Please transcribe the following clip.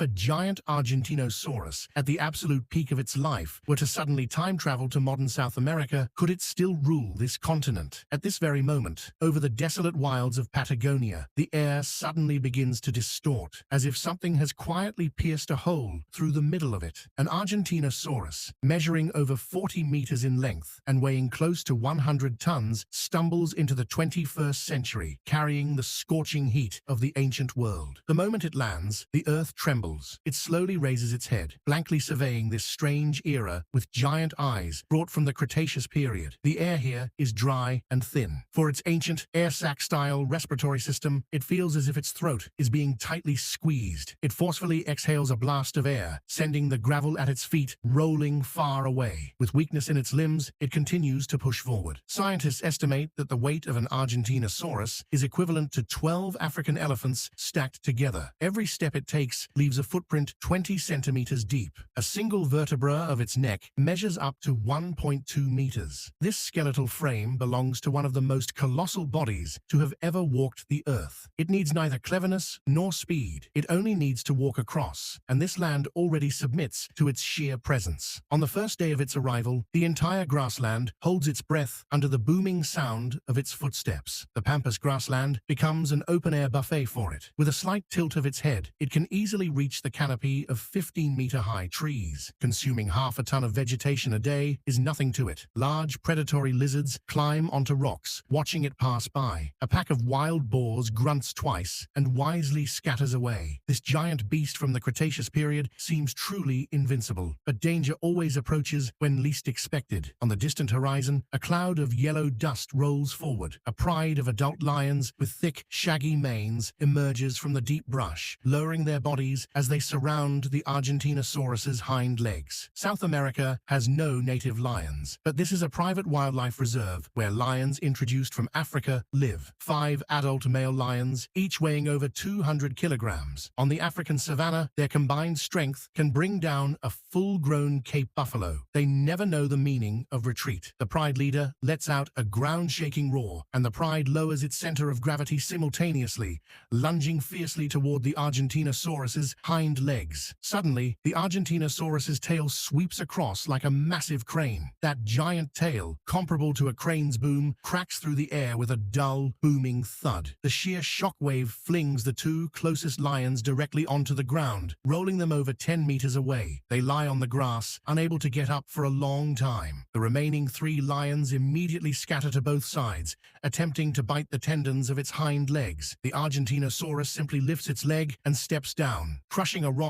if a giant Argentinosaurus, at the absolute peak of its life, were to suddenly time travel to modern South America, could it still rule this continent? At this very moment, over the desolate wilds of Patagonia, the air suddenly begins to distort, as if something has quietly pierced a hole through the middle of it. An Argentinosaurus, measuring over 40 meters in length and weighing close to 100 tons, stumbles into the 21st century, carrying the scorching heat of the ancient world. The moment it lands, the earth trembles. It slowly raises its head, blankly surveying this strange era with giant eyes brought from the Cretaceous period. The air here is dry and thin. For its ancient, air-sac-style respiratory system, it feels as if its throat is being tightly squeezed. It forcefully exhales a blast of air, sending the gravel at its feet rolling far away. With weakness in its limbs, it continues to push forward. Scientists estimate that the weight of an Argentinosaurus is equivalent to 12 African elephants stacked together. Every step it takes leaves a footprint 20 centimeters deep. A single vertebra of its neck measures up to 1.2 meters. This skeletal frame belongs to one of the most colossal bodies to have ever walked the earth. It needs neither cleverness nor speed. It only needs to walk across, and this land already submits to its sheer presence. On the first day of its arrival, the entire grassland holds its breath under the booming sound of its footsteps. The pampas grassland becomes an open-air buffet for it. With a slight tilt of its head, it can easily reach the canopy of 15-meter-high trees. Consuming half a ton of vegetation a day is nothing to it. Large predatory lizards climb onto rocks, watching it pass by. A pack of wild boars grunts twice and wisely scatters away. This giant beast from the Cretaceous period seems truly invincible, but danger always approaches when least expected. On the distant horizon, a cloud of yellow dust rolls forward. A pride of adult lions with thick, shaggy manes emerges from the deep brush, lowering their bodies as they surround the Argentinosaurus's hind legs. South America has no native lions, but this is a private wildlife reserve where lions introduced from Africa live. 5 adult male lions, each weighing over 200 kilograms. On the African savanna, their combined strength can bring down a full-grown Cape buffalo. They never know the meaning of retreat. The pride leader lets out a ground-shaking roar, and the pride lowers its center of gravity simultaneously, lunging fiercely toward the Argentinosaurus's hind legs. Suddenly, the Argentinosaurus's tail sweeps across like a massive crane. That giant tail, comparable to a crane's boom, cracks through the air with a dull, booming thud. The sheer shockwave flings the 2 closest lions directly onto the ground, rolling them over 10 meters away. They lie on the grass, unable to get up for a long time. The remaining 3 lions immediately scatter to both sides, attempting to bite the tendons of its hind legs. The Argentinosaurus simply lifts its leg and steps down, crushing a rock